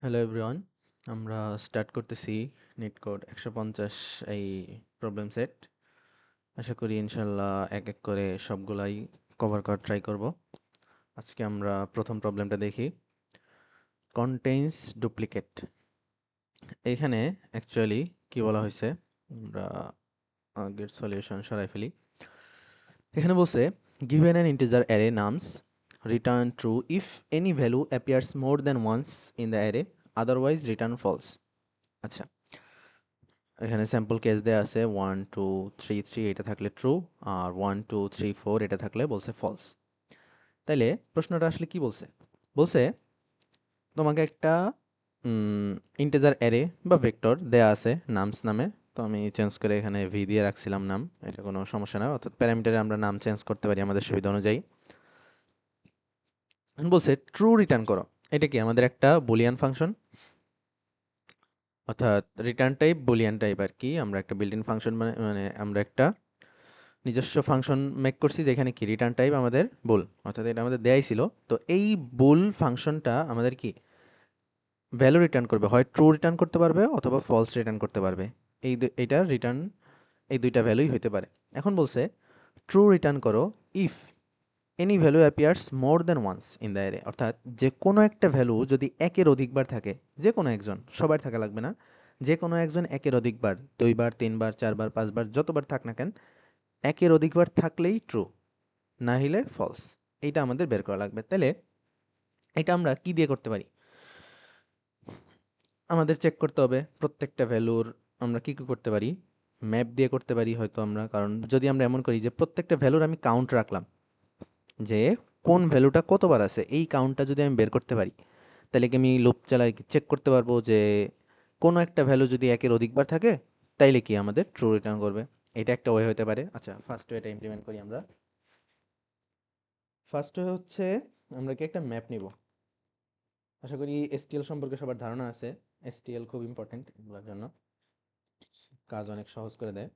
Hello everyone, আমরা start করতেছি NEET code 150 এই প্রবলেম সেট। আশা করি ইনশাল্লাহ এক এক করে সবগুলাই কভার করার ট্রাই করব। আজকে আমরা প্রথম প্রবলেমটা দেখি। Contains duplicate. এখানে অ্যাকচুয়ালি কি বলা হয়েছে, আমরা আগের সলিউশন সরাই ফেলি। এখানে বলছে given an integer array nums return true if any value appears more than once in the array, otherwise return false। আচ্ছা, এখানে স্যাম্পল কেস দেয়া আছে 1 2 3 3 এটা থাকলে ট্রু, আর 1 2 3 4 এটা থাকলে বলছে ফলস। তাইলে প্রশ্নটা আসলে কি বলছে? বলছে তোমাকে একটা ইন্টিজার অ্যারে বা ভেক্টর দেয়া আছে নামস নামে। তো আমি চেঞ্জ করে এখানে ভি দিয়ে রাখছিলাম নাম, এটা কোনো সমস্যা না, অর্থাৎ প্যারামিটারে আমরা নাম চেঞ্জ করতে পারি আমাদের সুবিধা অনুযায়ী। বলছে ট্রু রিটার্ন করো। এটা কি আমাদের একটা বুলিয়ান ফাংশন, অর্থাৎ রিটার্ন টাইপ বুলিয়ান টাইপ আর কি। আমরা একটা বিল্ট ইন ফাংশন মানে আমরা একটা নিজস্ব ফাংশন মেক করছি যেখানে কি রিটার্ন টাইপ আমাদের বুল, অর্থাৎ এটা আমাদের দেয়াই ছিল। তো এই বুল ফাংশনটা আমাদের কি ভ্যালু রিটার্ন করবে, হয় ট্রু রিটার্ন করতে পারবে অথবা ফলস রিটার্ন করতে পারবে। এইটা রিটার্ন এই দুইটা ভ্যালুই হইতে পারে। এখন বলছে ট্রু রিটার্ন করো if any value appears more than once in the array, অর্থাৎ যে কোনো একটা ভ্যালু যদি একের অধিকবার থাকে, যে কোনো একজন, সবার থাকা লাগবে না, যে কোনো একজন একের অধিকবার, দুইবার তিনবার চারবার পাঁচবার যতবার থাক না কেন, একের অধিকবার থাকলেই ট্রু, না হলে ফলস। এইটা আমাদের বের করা লাগবে। তাহলে এটা আমরা কি দিয়ে করতে পারি? আমাদের চেক করতে হবে প্রত্যেকটা ভ্যালুর আমরা কি কি করতে পারি। ম্যাপ দিয়ে করতে পারি হয়তো আমরা, কারণ যদি আমরা এমন করি যে প্রত্যেকটা ভ্যালুর আমি কাউন্ট রাখলাম, যে কোন ভ্যালুটা কতবার আছে এই কাউন্টটা যদি আমি বের করতে পারি, তাহলে কি আমি লুপ চালাই চেক করতে পারবো যে কোনো একটা ভ্যালু যদি একের অধিকবার থাকে তাইলে কি আমাদের ট্রু রিটার্ন করবে। এটা একটা ওয়ে হতে পারে। আচ্ছা, ফার্স্ট ওয়েটা ইমপ্লিমেন্ট করি আমরা। ফার্স্ট ওয়ে হচ্ছে আমরা কি একটা ম্যাপ নিব। আশা করি এসটিএল সম্পর্কে সবার ধারণা আছে। এসটিএল খুব ইম্পর্টেন্ট এগুলোর জন্য, কাজ অনেক সহজ করে দেয়।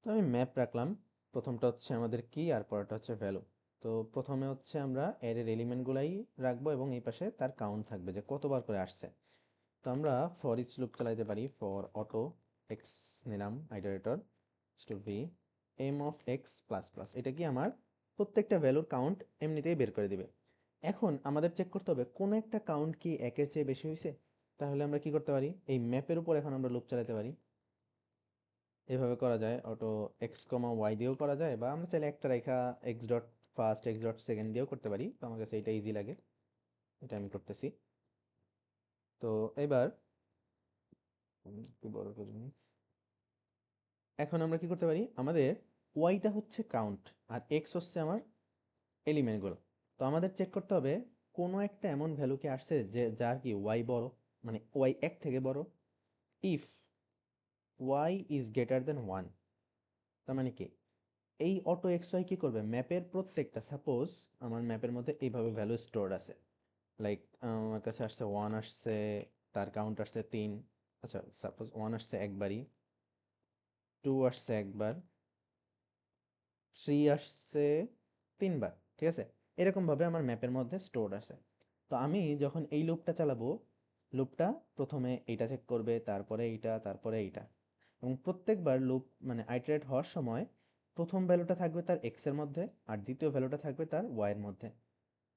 তো আমি ম্যাপ রাখলাম। প্রথমটা হচ্ছে আমাদের কি, আর পরেরটা হচ্ছে ভ্যালু। তো প্রথমে হচ্ছে আমরা এর এলিমেন্টগুলাই রাখবো এবং এই পাশে তার কাউন্ট থাকবে যে কতবার করে আসছে। তো আমরা ফর ইচ লুপ চালাইতে পারি। ফর অটো এক্স নিলাম iterator to v m of x plus plus, এটা কি আমার প্রত্যেকটা ভ্যালুর কাউন্ট এমনিতেই বের করে দিবে। এখন আমাদের চেক করতে হবে কোন একটা কাউন্ট কি একের চেয়ে বেশি হয়েছে। তাহলে আমরা কি করতে পারি, এই ম্যাপের উপর এখন আমরা লুপ চালাতে পারি। এভাবে করা যায়, অটো এক্স কমা ওয়াই দিয়েও করা যায়, বা আমরা চাইলে একটা রেখা x dot first x dot second দিয়েও করতে পারি। তো আমার কাছে এটা ইজি লাগে, এটা আমি করতেছি। তো এবার একটু বড় করে নিই। এখন আমরা কি করতে পারি, আমাদের ওয়াইটা হচ্ছে কাউন্ট আর এক্স হচ্ছে আমার এলিমেন্টগুলো। তো আমাদের চেক করতে হবে কোনো একটা এমন ভ্যালু কি আসছে যে যার কি ওয়াই বড়, মানে ওয়াই এক থেকে বড়। If Y is greater than one, তার মানে কি এই অটো এক্স ওয়াই কি করবে, ম্যাপের প্রত্যেকটা, সাপোজ আমার ম্যাপের মধ্যে এইভাবে ভ্যালু স্টোর আছে, লাইক আমার কাছে আসছে ওয়ান আসছে, তার কাউন্ট আসছে তিন। আচ্ছা, সাপোজ ওয়ান আসছে একবারই, টু আসছে একবার, থ্রি আসছে তিনবার, ঠিক আছে। এরকমভাবে আমার ম্যাপের মধ্যে স্টোর আছে। তো আমি যখন এই লুপটা চালাবো, লুপটা প্রথমে এইটা চেক করবে, তারপরে এইটা, তারপরে এইটা, এবং প্রত্যেকবার লুপ মানে আইটারেট হওয়ার সময় প্রথম ভ্যালুটা থাকবে তার এক্স এর মধ্যে আর দ্বিতীয় ভ্যালুটা থাকবে তার ওয়াই এর মধ্যে।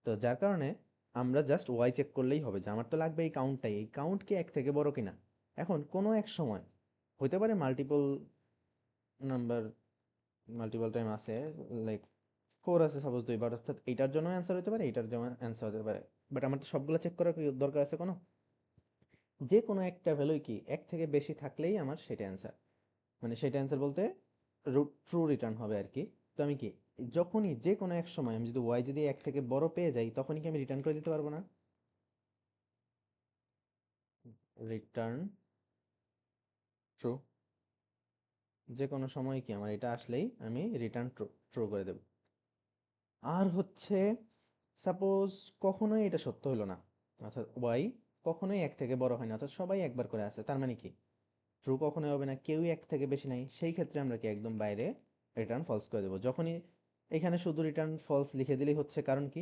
তো যার কারণে আমরা জাস্ট ওয়াই চেক করলেই হবে, যে আমার তো লাগবে এই কাউন্টটাই, এই কাউন্ট কি এক থেকে বড় কিনা। এখন কোনো এক সময় হতে পারে মাল্টিপল নাম্বার, মাল্টিপল টাইম আছে, লাইক ফোর আছে সাপোজ দুইবার, অর্থাৎ এইটার জন্য অ্যান্সার হতে পারে, এইটার জন্য অ্যান্সার হতে পারে। বাট আমার তো সবগুলো চেক করার কি দরকার আছে কোনো? যে কোনো একটা ভ্যালুই কি এক থেকে বেশি থাকলেই আমার সেটা অ্যান্সার, মানে সেটা অ্যান্সার বলতে ট্রু রিটার্ন হবে আর কি। তো আমি কি যখনই যে কোনো এক সময় আমি যদি ওয়াই যদি এক থেকে বড় পেয়ে যাই, তখনই কি আমি রিটার্ন করে দিতে পারবো না, রিটার্ন ট্রু। যে কোনো সময় কি আমার এটা আসলেই আমি রিটার্ন ট্রু ট্রু করে দেব। আর হচ্ছে সাপোজ কখনোই এটা সত্য হলো না, অর্থাৎ ওয়াই কখনোই এক থেকে বড় হয় না, অর্থাৎ সবাই একবার করে আসে, তার মানে কি ট্রু কখনোই হবে না, কেউই এক থেকে বেশি নাই, সেই ক্ষেত্রে আমরা কি একদম বাইরে রিটার্ন ফলস করে দেবো। যখনই এখানে শুধু রিটার্ন ফলস লিখে দিলেই হচ্ছে, কারণ কি,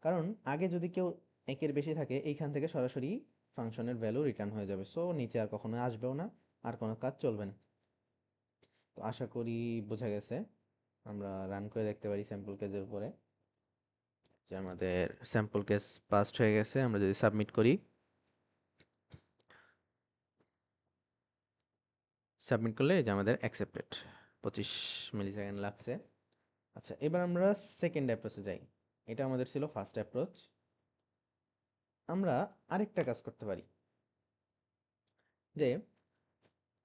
কারণ আগে যদি কেউ একের বেশি থাকে এইখান থেকে সরাসরি ফাংশনের ভ্যালু রিটার্ন হয়ে যাবে, সো নিচে আর কখনো আসবেও না, আর কোনো কাজ চলবে না। তো আশা করি বোঝা গেছে। আমরা রান করে দেখতে পারি স্যাম্পল কেজের উপরে যে আমাদের স্যাম্পল কেস পাসড হয়ে গেছে। আমরা যদি সাবমিট করি, সাবমিট করলে এই যে আমাদের অ্যাকসেপ্টেড 25 মিলি সেকেন্ড লাগছে। আচ্ছা, এবার আমরা সেকেন্ড অ্যাপ্রোচে যাই। এটা আমাদের ছিল ফার্স্ট অ্যাপ্রোচ। আমরা আরেকটা কাজ করতে পারি, যে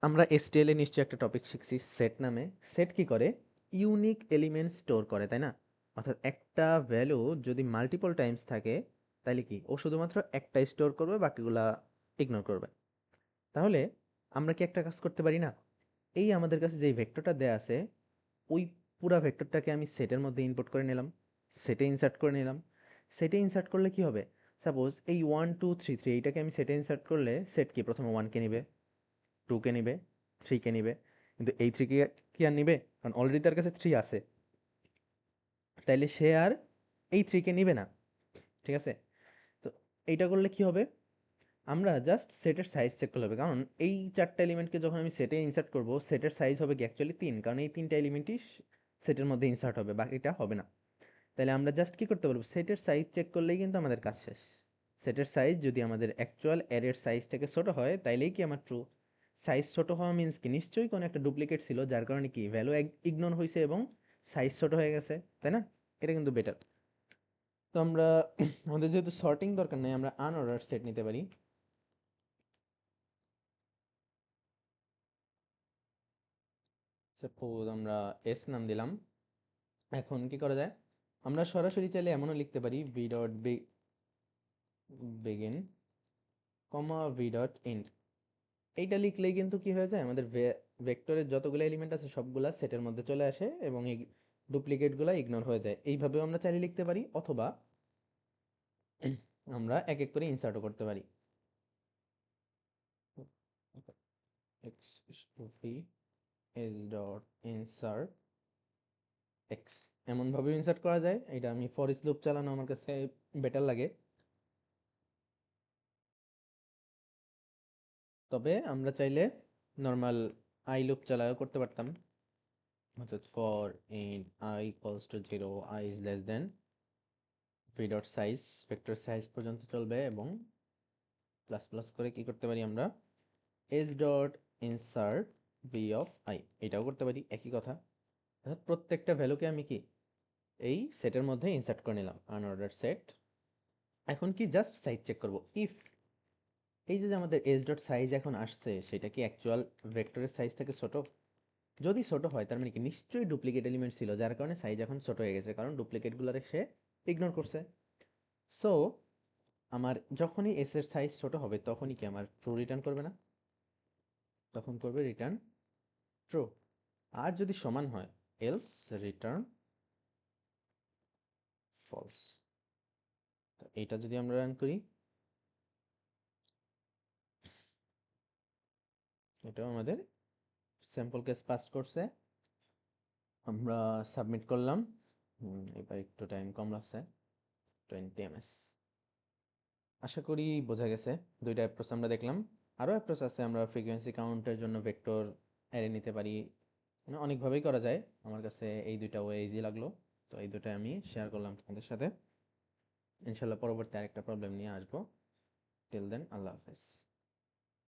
আমরা এসটিএল এ নিশ্চয়ই একটা টপিক শিখছি সেট নামে। সেট কি করে? ইউনিক এলিমেন্ট স্টোর করে, তাই না? অর্থাৎ একটা ভ্যালু যদি মাল্টিপল টাইমস থাকে, তাহলে কি ও শুধুমাত্র একটা স্টোর করবে, বাকিগুলা ইগনোর করবে। তাহলে আমরা কি একটা কাজ করতে পারি না? এই আমাদের কাছে যেই ভেক্টরটা দেয়া আছে, ওই পুরা ভেক্টরটাকে আমি সেটের মধ্যে ইনপুট করে নিলাম, সেটে ইনসার্ট করে নিলাম। সেটে ইনসার্ট করলে কি হবে? সাপোজ এই 1 2 3 3 এইটাকে আমি সেটে ইনসার্ট করলে সেট কি প্রথমে 1 কে নিবে, 2 কে নিবে, 3 কে নিবে। কিন্তু এই 3 কে কি আর নিবে? কারণ অলরেডি তার কাছে 3 আছে। তাইলে সে আর এই 3 কে নিবে না। ঠিক আছে? তো এইটা করলে কি হবে? আমরা জাস্ট সেটের সাইজ চেক করলে হবে। কারণ এই 4টা এলিমেন্টকে যখন আমি সেটে ইনসার্ট করব, সেটের সাইজ হবে কি অ্যাকচুয়ালি 3, কারণ এই 3টা এলিমেন্টই সেটের মধ্যে ইনসার্ট হবে, বাকিটা হবে না। তাহলে আমরা জাস্ট কি করতে পারবো? সেটের সাইজ চেক করলেই কিন্তু আমাদের কাজ শেষ। সেটের সাইজ যদি আমাদের অ্যাকচুয়াল অ্যারের সাইজ থেকে ছোট হয়, তাইলেই কি আমার ট্রু। সাইজ ছোট হওয়া মিন্স কি? নিশ্চয়ই কোনো একটা ডুপ্লিকেট ছিল, যার কারণে কি ভ্যালু ইগনোর হয়েছে এবং সাইজ ছোট হয়ে গেছে, তাই না? এটা কিন্তু বেটার। তো আমরা আমাদের যেহেতু সর্টিং দরকার নেই, আমরা আনঅর্ডার সেট নিতে পারি। সাপোজ আমরা এস নাম দিলাম। এখন কি করা যায়? আমরা সরাসরি চাইলে এমনও লিখতে পারি V dot begin comma V dot end. এইটা লিখলেই কিন্তু কি হয়ে যায়, আমাদের ভেক্টরের যতগুলো এলিমেন্ট আছে সবগুলা সেটের মধ্যে চলে আসে এবং এই ডুপ্লিকেটগুলো ইগনোর হয়ে যায়। এইভাবেও আমরা চাইলে লিখতে পারি, অথবা আমরা এক এক করে ইনসার্টও করতে পারি। X to V S dot insert X, এমন ভাবে ইনসার্ট করা যায়। এটা আমি ফর ইচ লুপ চালানো আমার কাছে বেটার লাগে। তবে আমরা চাইলে নর্মাল আই লুপ চালাও করতে পারতাম। অর্থাৎ for in I equals to 0, I is less than V dot size, vector size পর্যন্ত চলবে, এবং প্লাস প্লাস করে কি করতে পারি আমরা, S dot insert V of I, এটাও করতে পারি একই কথা। অর্থাৎ প্রত্যেকটা ভ্যালুকে আমি কি এই সেটের মধ্যে ইনসার্ট করে নিলাম, আনঅর্ডার সেট। এখন কি জাস্ট সাইজ চেক করব। ইফ এই যে আমাদের এস ডট সাইজ এখন আসছে, সেটা কি অ্যাকচুয়াল ভেক্টরের সাইজ থেকে ছোট? যদি ছোট হয়, তার মানে কি নিশ্চয়ই ডুপ্লিকেট এলিমেন্ট ছিল, যার কারণে সাইজ এখন ছোট হয়ে গেছে, কারণ ডুপ্লিকেটগুলোরে সে ইগনোর করছে। সো আমার যখনই এস এর সাইজ ছোট হবে, তখনই কি আমার ট্রু রিটার্ন করবে না? তখন করবে রিটার্ন ট্রু। আর যদি সমান হয়, এলস রিটার্ন ফলস। তো এইটা যদি আমরা রান করি, এটাও আমাদের স্যাম্পল কেস পাস করছে। আমরা সাবমিট করলাম। এবার একটু টাইম কম লাগছে, 20 ms। আশা করি বোঝা গেছে। দুইটা অ্যাপ্রোচ আমরা দেখলাম। আরও অ্যাপ্রোচ আছে, আমরা ফ্রিকোয়েন্সি কাউন্টের জন্য ভেক্টর অ্যারে নিতে পারি। মানে অনেকভাবেই করা যায়। আমার কাছে এই দুইটা ওয়ে ইজি লাগলো, তো এই দুটো আমি শেয়ার করলাম তোমাদের সাথে। ইনশাল্লাহ পরবর্তী আরেকটা প্রবলেম নিয়ে আসবো। টিল দেন, আল্লাহ হাফেজ।